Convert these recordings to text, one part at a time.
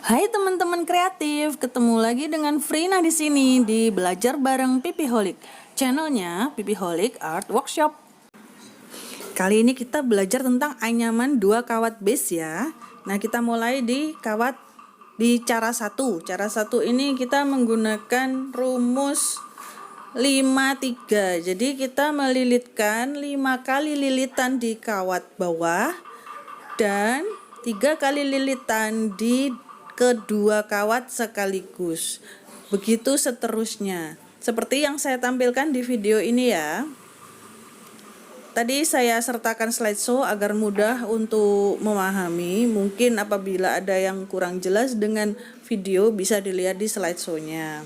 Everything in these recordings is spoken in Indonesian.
Hai teman-teman kreatif, ketemu lagi dengan Frina di sini di Belajar Bareng Pipiholic. Channelnya Pipiholic Art Workshop. Kali ini kita belajar tentang anyaman 2 kawat base ya. Nah, kita mulai di cara 1. Cara 1 ini kita menggunakan rumus 5-3. Jadi kita melilitkan 5 kali lilitan di kawat bawah dan 3 kali lilitan di kedua kawat sekaligus. Begitu seterusnya. Seperti yang saya tampilkan di video ini ya. Tadi saya sertakan slideshow agar mudah untuk memahami. Mungkin apabila ada yang kurang jelas dengan video bisa dilihat di slideshow-nya.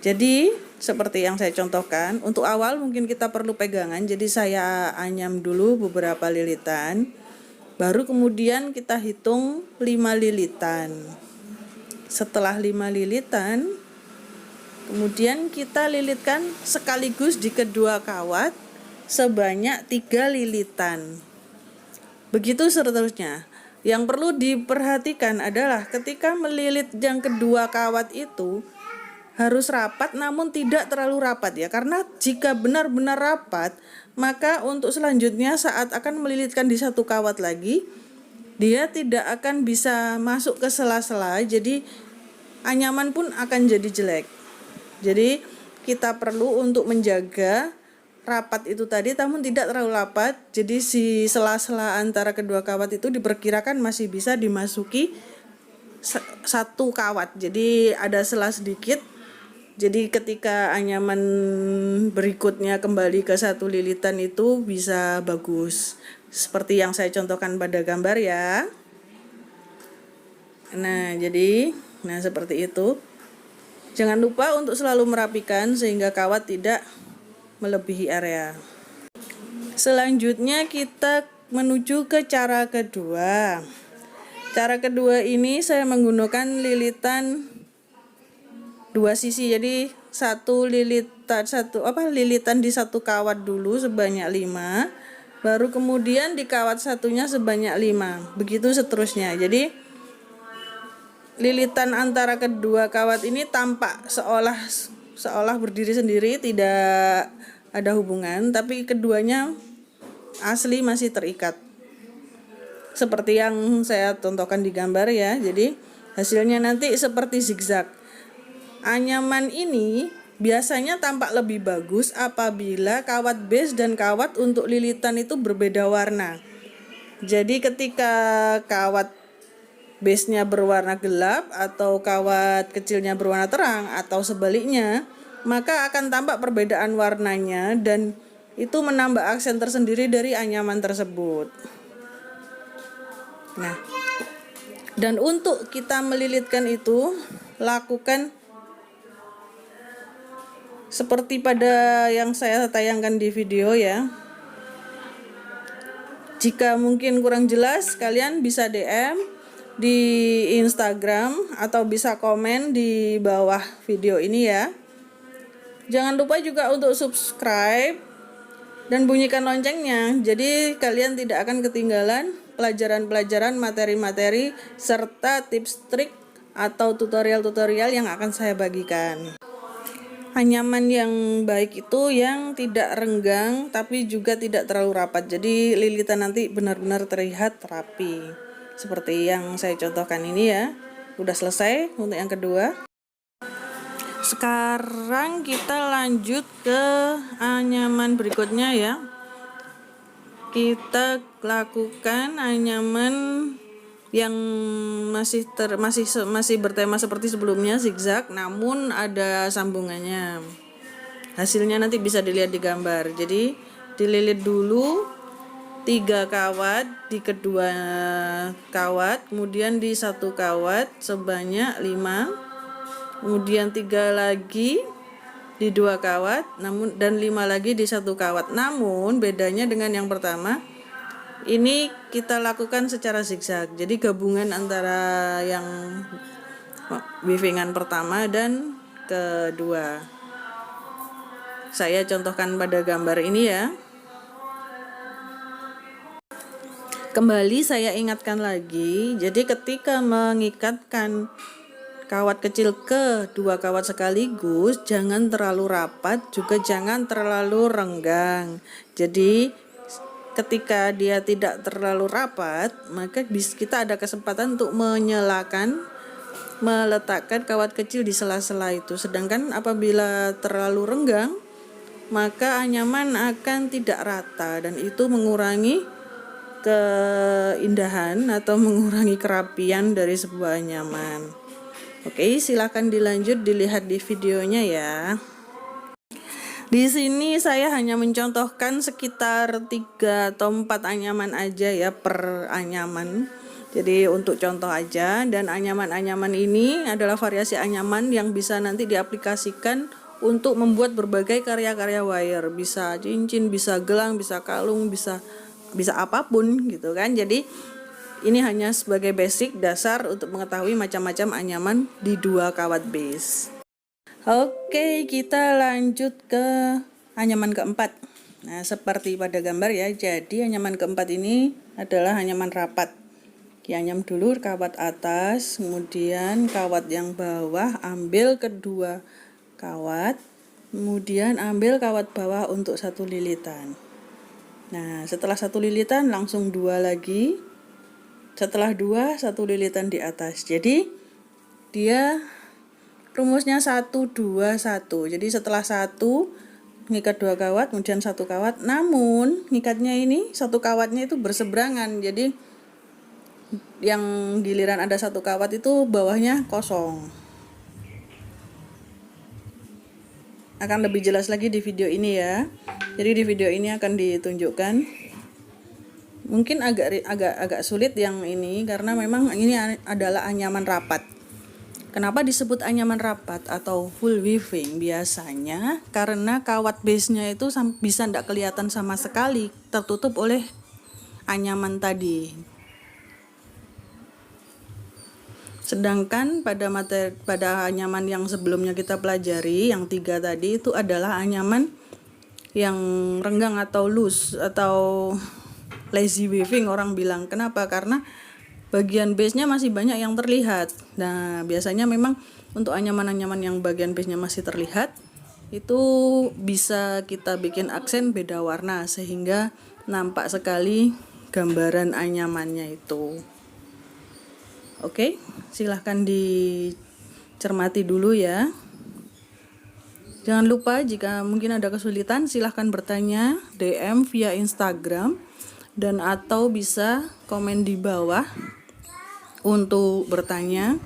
Jadi seperti yang saya contohkan, untuk awal mungkin kita perlu pegangan. Jadi saya anyam dulu beberapa lilitan. Baru kemudian kita hitung 5 lilitan. Setelah 5 lilitan, kemudian kita lilitkan sekaligus di kedua kawat sebanyak 3 lilitan. Begitu seterusnya. Yang perlu diperhatikan adalah ketika melilit yang kedua kawat itu harus rapat namun tidak terlalu rapat ya, karena jika benar-benar rapat maka untuk selanjutnya saat akan melilitkan di satu kawat lagi dia tidak akan bisa masuk ke sela-sela, jadi anyaman pun akan jadi jelek. Jadi kita perlu untuk menjaga rapat itu tadi namun tidak terlalu rapat, jadi si sela-sela antara kedua kawat itu diperkirakan masih bisa dimasuki satu kawat, jadi ada sela sedikit. Jadi ketika anyaman berikutnya kembali ke satu lilitan itu bisa bagus. Seperti yang saya contohkan pada gambar ya. Nah, seperti itu. Jangan lupa untuk selalu merapikan sehingga kawat tidak melebihi area. Selanjutnya kita menuju ke cara kedua. Cara kedua ini saya menggunakan lilitan dua sisi, jadi lilitan di satu kawat dulu sebanyak 5, baru kemudian di kawat satunya sebanyak 5, begitu seterusnya. Jadi lilitan antara kedua kawat ini tampak seolah berdiri sendiri, tidak ada hubungan, tapi keduanya asli masih terikat seperti yang saya contohkan di gambar ya. Jadi hasilnya nanti seperti zigzag. Anyaman ini biasanya tampak lebih bagus apabila kawat base dan kawat untuk lilitan itu berbeda warna. Jadi ketika kawat base-nya berwarna gelap atau kawat kecilnya berwarna terang atau sebaliknya, maka akan tampak perbedaan warnanya dan itu menambah aksen tersendiri dari anyaman tersebut. Nah, dan untuk kita melilitkan itu lakukan seperti pada yang saya tayangkan di video ya. Jika mungkin kurang jelas, kalian bisa DM di Instagram atau bisa komen di bawah video ini ya. Jangan lupa juga untuk subscribe dan bunyikan loncengnya, jadi kalian tidak akan ketinggalan pelajaran-pelajaran, materi-materi serta tips trik atau tutorial-tutorial yang akan saya bagikan. Anyaman yang baik itu yang tidak renggang tapi juga tidak terlalu rapat, jadi lilitan nanti benar-benar terlihat rapi seperti yang saya contohkan ini ya. Udah selesai untuk yang kedua. Sekarang kita lanjut ke anyaman berikutnya ya. Kita lakukan anyaman yang masih bertema seperti sebelumnya, zigzag, namun ada sambungannya. Hasilnya nanti bisa dilihat di gambar. Jadi dililit dulu 3 kawat di kedua kawat, kemudian di satu kawat sebanyak 5, kemudian 3 lagi di 2 kawat, dan 5 lagi di satu kawat. Namun bedanya dengan yang pertama, ini kita lakukan secara zigzag. Jadi gabungan antara yang weavingan pertama dan kedua. Saya contohkan pada gambar ini ya. Kembali saya ingatkan lagi, jadi ketika mengikatkan kawat kecil ke dua kawat sekaligus, jangan terlalu rapat, juga jangan terlalu renggang. Jadi ketika dia tidak terlalu rapat, maka kita ada kesempatan untuk meletakkan kawat kecil di sela-sela itu. Sedangkan apabila terlalu renggang, maka anyaman akan tidak rata dan itu mengurangi keindahan atau mengurangi kerapian dari sebuah anyaman. Oke, silakan dilanjut dilihat di videonya ya. Di sini saya hanya mencontohkan sekitar 3 atau 4 anyaman aja ya per anyaman. Jadi untuk contoh aja, dan anyaman-anyaman ini adalah variasi anyaman yang bisa nanti diaplikasikan untuk membuat berbagai karya-karya wire. Bisa cincin, bisa gelang, bisa kalung, bisa apapun gitu kan. Jadi ini hanya sebagai basic dasar untuk mengetahui macam-macam anyaman di dua kawat base. Oke, kita lanjut ke anyaman keempat. Nah, seperti pada gambar ya. Jadi anyaman keempat ini adalah anyaman rapat. Anyam dulu kawat atas, kemudian kawat yang bawah, ambil kedua kawat, kemudian ambil kawat bawah untuk satu lilitan. Nah, setelah satu lilitan langsung 2 lagi. Setelah 2, 1 lilitan di atas. Jadi dia rumusnya 1 2 1. Jadi setelah 1 ngikat 2 kawat, kemudian 1 kawat. Namun ngikatnya ini 1 kawatnya itu berseberangan. Jadi yang giliran ada 1 kawat itu bawahnya kosong. Akan lebih jelas lagi di video ini ya. Jadi di video ini akan ditunjukkan. Mungkin agak sulit yang ini karena memang ini adalah anyaman rapat. Kenapa disebut anyaman rapat atau full weaving? Biasanya karena kawat base-nya itu bisa tidak kelihatan sama sekali, tertutup oleh anyaman tadi. Sedangkan pada anyaman yang sebelumnya kita pelajari, yang 3 tadi itu adalah anyaman yang renggang atau loose atau lazy weaving orang bilang. Kenapa? Karena bagian base-nya masih banyak yang terlihat. Nah, biasanya memang untuk anyaman-anyaman yang bagian base-nya masih terlihat itu bisa kita bikin aksen beda warna sehingga nampak sekali gambaran anyamannya itu. Oke, silahkan dicermati dulu ya. Jangan lupa jika mungkin ada kesulitan silahkan bertanya DM via Instagram dan atau bisa komen di bawah untuk bertanya.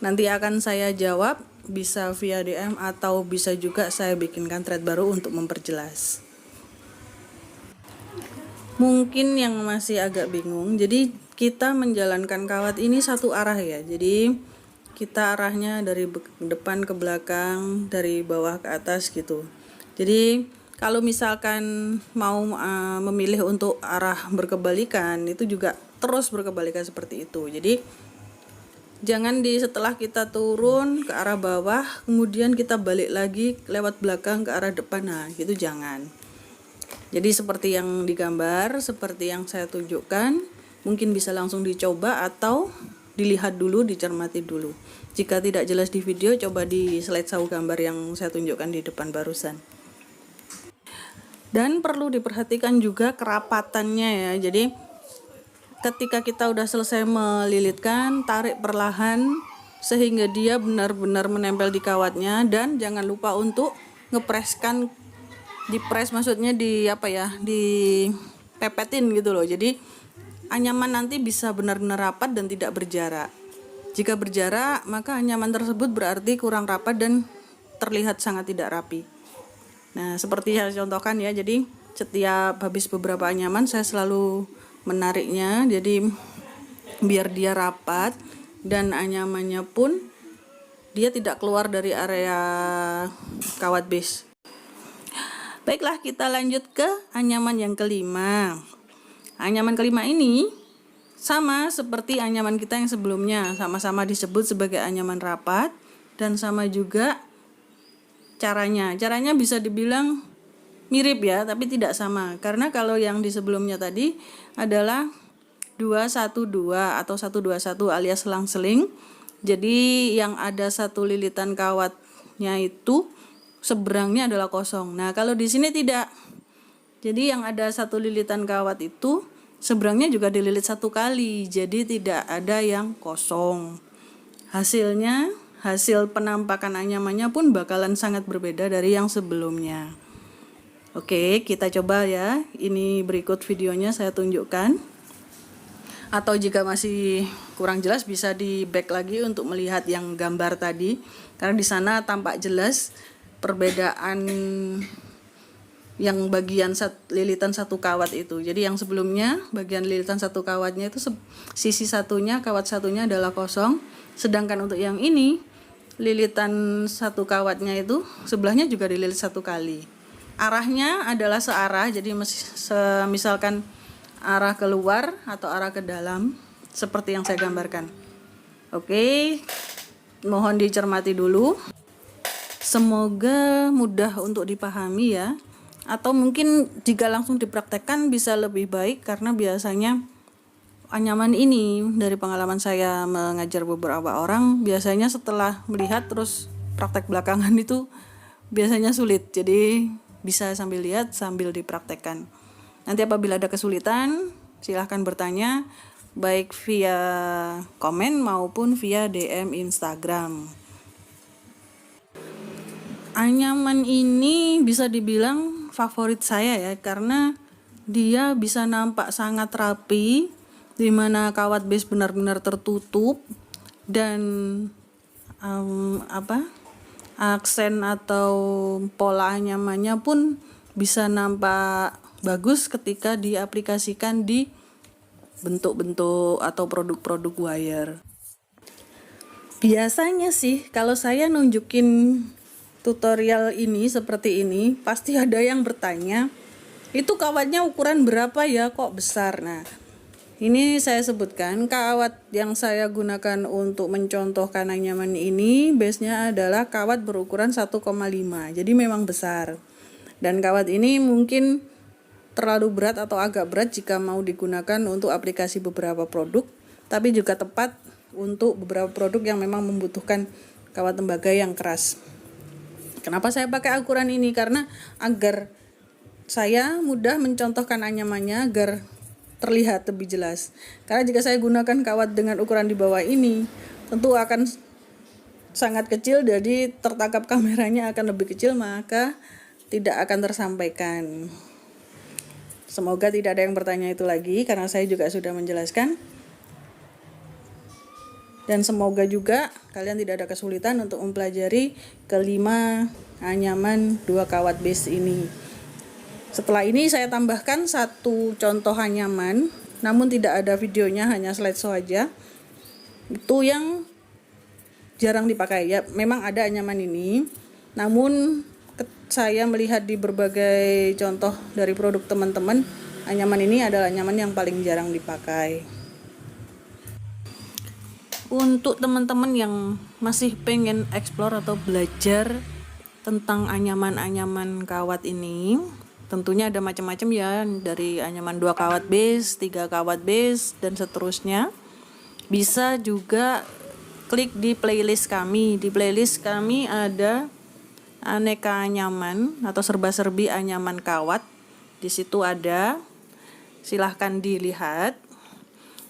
Nanti akan saya jawab, bisa via DM atau bisa juga saya bikinkan thread baru untuk memperjelas. Mungkin yang masih agak bingung, jadi kita menjalankan kawat ini satu arah ya. Jadi kita arahnya dari depan ke belakang, dari bawah ke atas gitu. Jadi kalau misalkan mau memilih untuk arah berkebalikan, itu juga terus berkebalikan seperti itu. Jadi jangan setelah kita turun ke arah bawah, kemudian kita balik lagi lewat belakang ke arah depan. Nah, gitu jangan. Jadi seperti yang digambar, seperti yang saya tunjukkan, mungkin bisa langsung dicoba atau dilihat dulu, dicermati dulu. Jika tidak jelas di video, coba di slideshow gambar yang saya tunjukkan di depan barusan. Dan perlu diperhatikan juga kerapatannya ya. Jadi ketika kita udah selesai melilitkan, tarik perlahan sehingga dia benar-benar menempel di kawatnya, dan jangan lupa untuk ngepreskan, dipres maksudnya dipepetin gitu loh. Jadi anyaman nanti bisa benar-benar rapat dan tidak berjarak. Jika berjarak, maka anyaman tersebut berarti kurang rapat dan terlihat sangat tidak rapi. Nah, seperti yang saya contohkan ya, jadi setiap habis beberapa anyaman saya selalu menariknya, jadi biar dia rapat dan anyamannya pun dia tidak keluar dari area kawat base. Baiklah, kita lanjut ke anyaman yang kelima. Anyaman kelima ini sama seperti anyaman kita yang sebelumnya, sama-sama disebut sebagai anyaman rapat dan sama juga caranya. Caranya bisa dibilang mirip ya, tapi tidak sama. Karena kalau yang di sebelumnya tadi adalah 212 atau 121 alias selang-seling. Jadi yang ada satu lilitan kawatnya itu seberangnya adalah kosong. Nah, kalau di sini tidak. Jadi yang ada satu lilitan kawat itu seberangnya juga dililit satu kali. Jadi tidak ada yang kosong. Hasilnya, hasil penampakan anyamannya pun bakalan sangat berbeda dari yang sebelumnya. Oke, kita coba ya. Ini berikut videonya saya tunjukkan. Atau jika masih kurang jelas bisa di back lagi untuk melihat yang gambar tadi, karena di sana tampak jelas perbedaan yang bagian lilitan satu kawat itu. Jadi yang sebelumnya bagian lilitan satu kawatnya itu sisi satunya, kawat satunya adalah kosong, sedangkan untuk yang ini lilitan satu kawatnya itu sebelahnya juga dililit satu kali. Arahnya adalah searah, jadi misalkan arah keluar atau arah ke dalam seperti yang saya gambarkan. Oke, mohon dicermati dulu. Semoga mudah untuk dipahami ya. Atau mungkin jika langsung dipraktekkan bisa lebih baik, karena biasanya anyaman ini dari pengalaman saya mengajar beberapa orang, biasanya setelah melihat terus praktek belakangan itu biasanya sulit. Jadi bisa sambil lihat sambil dipraktekkan. Nanti apabila ada kesulitan, silahkan bertanya baik via komen maupun via DM Instagram. Anyaman ini bisa dibilang favorit saya ya, karena dia bisa nampak sangat rapi, dimana kawat base benar-benar tertutup dan aksen atau pola anyamannya pun bisa nampak bagus ketika diaplikasikan di bentuk-bentuk atau produk-produk wire. Biasanya sih kalau saya nunjukin tutorial ini seperti ini, pasti ada yang bertanya, itu kawatnya ukuran berapa ya kok besar? Nah, ini saya sebutkan kawat yang saya gunakan untuk mencontohkan anyaman ini, base-nya adalah kawat berukuran 1,5, jadi memang besar. Dan kawat ini mungkin terlalu berat atau agak berat jika mau digunakan untuk aplikasi beberapa produk, tapi juga tepat untuk beberapa produk yang memang membutuhkan kawat tembaga yang keras. Kenapa saya pakai ukuran ini? Karena agar saya mudah mencontohkan anyamannya agar terlihat lebih jelas. Karena jika saya gunakan kawat dengan ukuran di bawah ini, tentu akan sangat kecil, jadi tertangkap kameranya akan lebih kecil, maka tidak akan tersampaikan. Semoga tidak ada yang bertanya itu lagi, karena saya juga sudah menjelaskan. Dan semoga juga kalian tidak ada kesulitan untuk mempelajari kelima anyaman 2 kawat base ini. Setelah ini saya tambahkan satu contoh anyaman, namun tidak ada videonya, hanya slideshow aja. Itu yang jarang dipakai ya. Memang ada anyaman ini, namun saya melihat di berbagai contoh dari produk teman-teman, anyaman ini adalah anyaman yang paling jarang dipakai. Untuk teman-teman yang masih pengen explore atau belajar tentang anyaman-anyaman kawat ini, tentunya ada macam-macam ya, dari anyaman 2 kawat base, 3 kawat base, dan seterusnya. Bisa juga klik di playlist kami. Di playlist kami ada aneka anyaman atau serba-serbi anyaman kawat. Di situ ada, silahkan dilihat.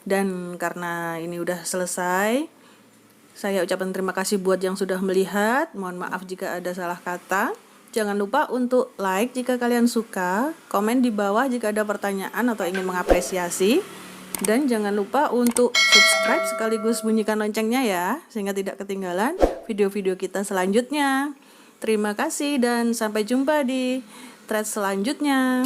Dan karena ini udah selesai, saya ucapkan terima kasih buat yang sudah melihat. Mohon maaf jika ada salah kata. Jangan lupa untuk like jika kalian suka, komen di bawah jika ada pertanyaan atau ingin mengapresiasi, dan jangan lupa untuk subscribe sekaligus bunyikan loncengnya ya, sehingga tidak ketinggalan video-video kita selanjutnya. Terima kasih dan sampai jumpa di thread selanjutnya.